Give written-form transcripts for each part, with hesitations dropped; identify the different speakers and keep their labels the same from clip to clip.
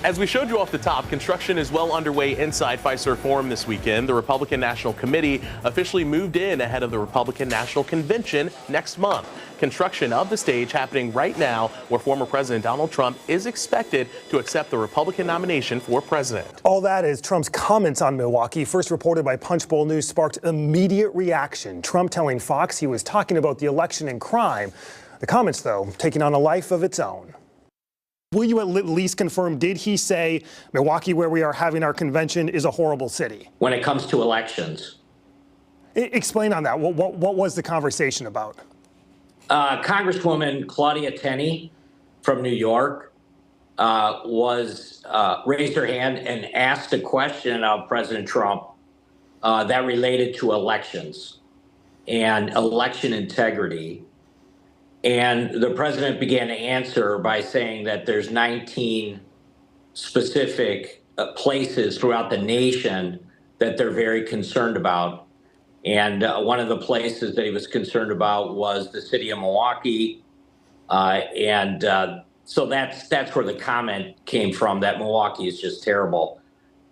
Speaker 1: As we showed you off the top, construction is well underway inside Fiserv Forum this weekend. The Republican National Committee officially moved in ahead of the Republican National Convention next month. Construction of the stage happening right now, where former President Donald Trump is expected to accept the Republican nomination for president.
Speaker 2: All that is Trump's comments on Milwaukee, first reported by Punchbowl News, sparked immediate reaction. Trump telling Fox he was talking about the election and crime. The comments, though, taking on a life of its own. Will you at least confirm, did he say Milwaukee, where we are having our convention, is a horrible city?
Speaker 3: When it comes to elections.
Speaker 2: Explain on that. What was the conversation about?
Speaker 3: Congresswoman Claudia Tenney from New York raised her hand and asked a question of President Trump that related to elections and election integrity. And the president began to answer by saying that there's 19 specific places throughout the nation that they're very concerned about. And one of the places that he was concerned about was the city of Milwaukee. So that's where the comment came from, that Milwaukee is just terrible.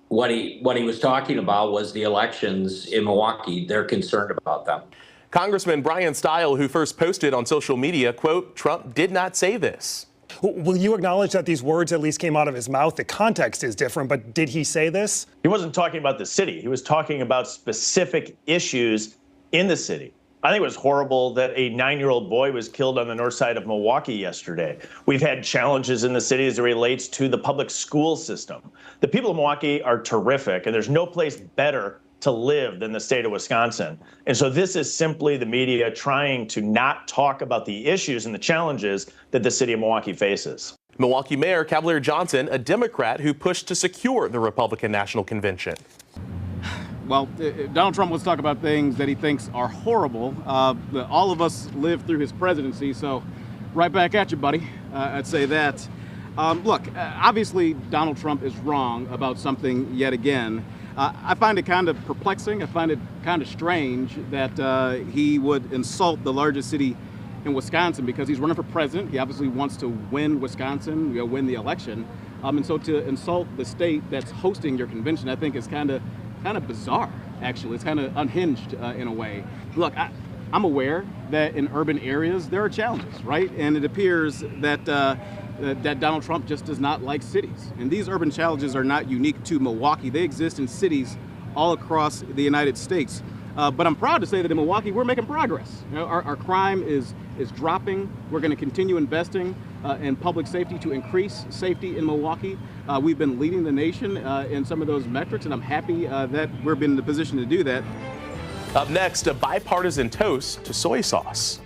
Speaker 3: What he was talking about was the elections in Milwaukee. They're concerned about them.
Speaker 1: Congressman Brian Stile, who first posted on social media, quote, "Trump did not say this."
Speaker 2: Will you acknowledge that these words at least came out of his mouth? The context is different, but did he say this?
Speaker 4: He wasn't talking about the city. He was talking about specific issues in the city. I think it was horrible that a 9-year-old boy was killed on the north side of Milwaukee yesterday. We've had challenges in the city as it relates to the public school system. The people of Milwaukee are terrific, and there's no place better to live than the state of Wisconsin. And so this is simply the media trying to not talk about the issues and the challenges that the city of Milwaukee faces.
Speaker 1: Milwaukee Mayor Cavalier Johnson, a Democrat who pushed to secure the Republican National Convention.
Speaker 5: Well, Donald Trump wants to talk about things that he thinks are horrible. All of us lived through his presidency, so right back at you, buddy. I'd say that. Look, obviously Donald Trump is wrong about something yet again. I find it kind of perplexing. I find it kind of strange that he would insult the largest city in Wisconsin because he's running for president. He obviously wants to win Wisconsin, win the election. And so to insult the state that's hosting your convention, I think is kind of bizarre, actually. It's kind of unhinged in a way. Look, I'm aware that in urban areas there are challenges, right? And it appears that that Donald Trump just does not like cities. And these urban challenges are not unique to Milwaukee. They exist in cities all across the United States. But I'm proud to say that in Milwaukee, we're making progress. Our crime is dropping. We're going to continue investing in public safety to increase safety in Milwaukee. We've been leading the nation in some of those metrics, and I'm happy that we're in the position to do that.
Speaker 1: Up next, a bipartisan toast to soy sauce.